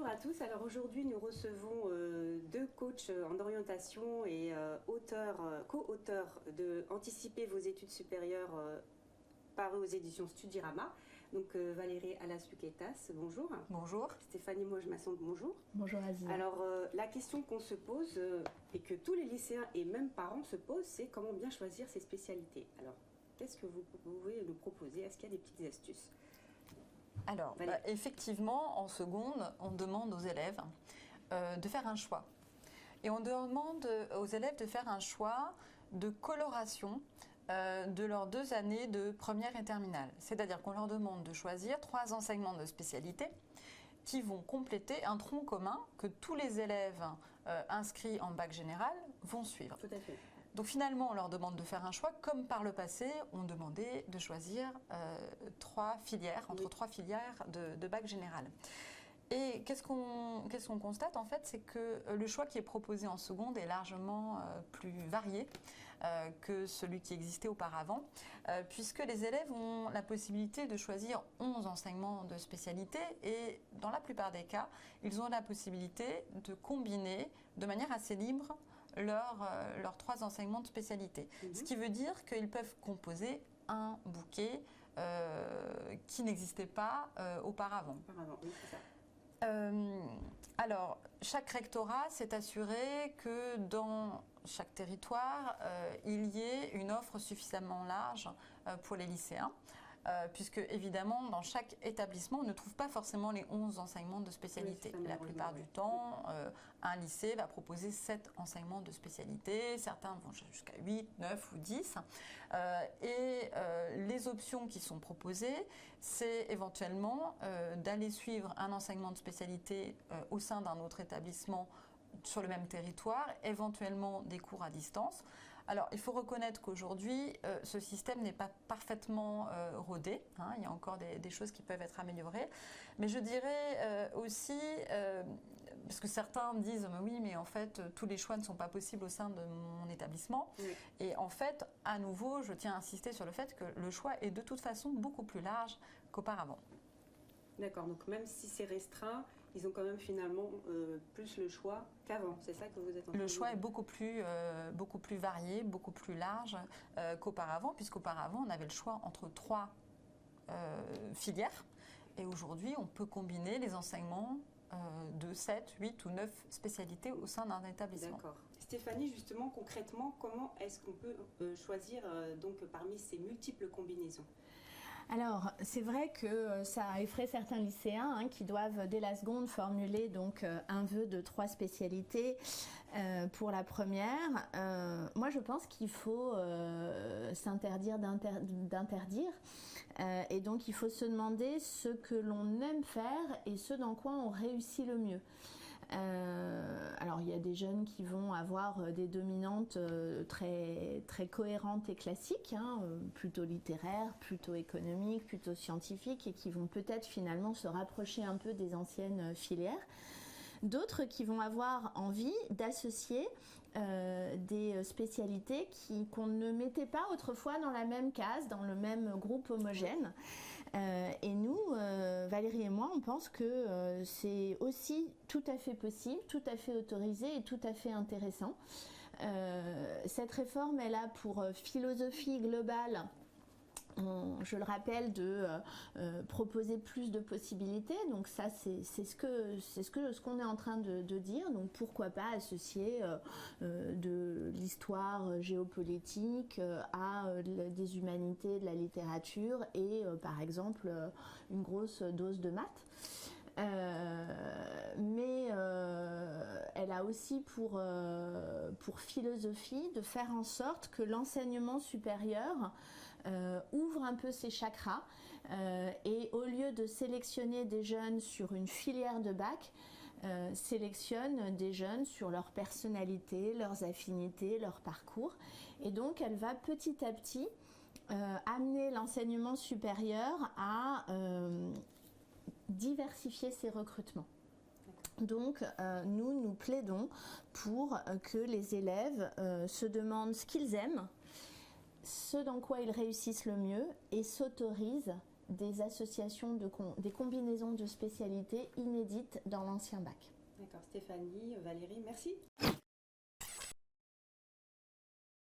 Bonjour à tous. Alors aujourd'hui, nous recevons deux coachs en orientation et co-auteurs de Anticiper vos études supérieures paru aux éditions Studirama. Donc Valérie Alas-Luquetas, bonjour. Bonjour. Stéphanie Mojmasson, bonjour. Bonjour Aziza. Alors la question qu'on se pose et que tous les lycéens et même parents se posent, c'est comment bien choisir ses spécialités. Alors qu'est-ce que vous pouvez nous proposer? Est-ce qu'il y a des petites astuces? Alors, effectivement, en seconde, on demande aux élèves de faire un choix. Et on demande aux élèves de faire un choix de coloration de leurs 2 années de première et terminale. C'est-à-dire qu'on leur demande de choisir 3 enseignements de spécialité qui vont compléter un tronc commun que tous les élèves inscrits en bac général vont suivre. Tout à fait. Donc finalement, on leur demande de faire un choix, comme par le passé, on demandait de choisir 3 filières, entre 3 filières de bac général. Et qu'est-ce qu'on constate en fait, c'est que le choix qui est proposé en seconde est largement plus varié que celui qui existait auparavant, puisque les élèves ont la possibilité de choisir 11 enseignements de spécialité et dans la plupart des cas, ils ont la possibilité de combiner de manière assez libre leurs 3 enseignements de spécialité. Ce qui veut dire qu'ils peuvent composer un bouquet qui n'existait pas auparavant. Oui, c'est ça. Alors, chaque rectorat s'est assuré que dans chaque territoire, il y ait une offre suffisamment large pour les lycéens. Puisque évidemment dans chaque établissement on ne trouve pas forcément les 11 enseignements de spécialité. Oui, la plupart du temps, un lycée va proposer 7 enseignements de spécialité, certains vont jusqu'à 8, 9 ou 10. Les options qui sont proposées, c'est éventuellement d'aller suivre un enseignement de spécialité au sein d'un autre établissement sur le même territoire, éventuellement des cours à distance. Alors, il faut reconnaître qu'aujourd'hui, ce système n'est pas parfaitement rodé. Hein, il y a encore des choses qui peuvent être améliorées. Mais je dirais aussi, parce que certains disent « oui, mais en fait, tous les choix ne sont pas possibles au sein de mon établissement. Oui. » Et en fait, à nouveau, je tiens à insister sur le fait que le choix est de toute façon beaucoup plus large qu'auparavant. D'accord, donc même si c'est restreint, ils ont quand même finalement plus le choix qu'avant, c'est ça que vous êtes en train de dire? Le choix est beaucoup plus varié, beaucoup plus large qu'auparavant, puisqu'auparavant on avait le choix entre 3 filières et aujourd'hui on peut combiner les enseignements de 7, 8 ou 9 spécialités au sein d'un établissement. D'accord. Stéphanie, justement, concrètement, comment est-ce qu'on peut choisir donc parmi ces multiples combinaisons? Alors, c'est vrai que ça effraie certains lycéens qui doivent, dès la seconde, formuler donc un vœu de 3 spécialités pour la première. Moi, je pense qu'il faut s'interdire d'interdire. Et donc, il faut se demander ce que l'on aime faire et ce dans quoi on réussit le mieux. Alors il y a des jeunes qui vont avoir des dominantes très cohérentes et classiques, plutôt littéraires, plutôt économiques, plutôt scientifiques et qui vont peut-être finalement se rapprocher un peu des anciennes filières. D'autres qui vont avoir envie d'associer des spécialités qu'on ne mettait pas autrefois dans la même case, dans le même groupe homogène. Et nous, Valérie et moi, on pense que c'est aussi tout à fait possible, tout à fait autorisé et tout à fait intéressant. Cette réforme est là pour philosophie globale. Je le rappelle, de proposer plus de possibilités, donc ça c'est ce qu'on est en train de dire, donc pourquoi pas associer de l'histoire géopolitique à des humanités, de la littérature et par exemple une grosse dose de maths. Mais elle a aussi pour philosophie de faire en sorte que l'enseignement supérieur ouvre un peu ses chakras et au lieu de sélectionner des jeunes sur une filière de bac, sélectionne des jeunes sur leur personnalité, leurs affinités, leur parcours. Et donc elle va petit à petit amener l'enseignement supérieur à diversifier ses recrutements. Donc nous plaidons pour que les élèves se demandent ce qu'ils aiment, ce dans quoi ils réussissent le mieux et s'autorisent des associations, des combinaisons de spécialités inédites dans l'ancien bac. D'accord, Stéphanie, Valérie, merci.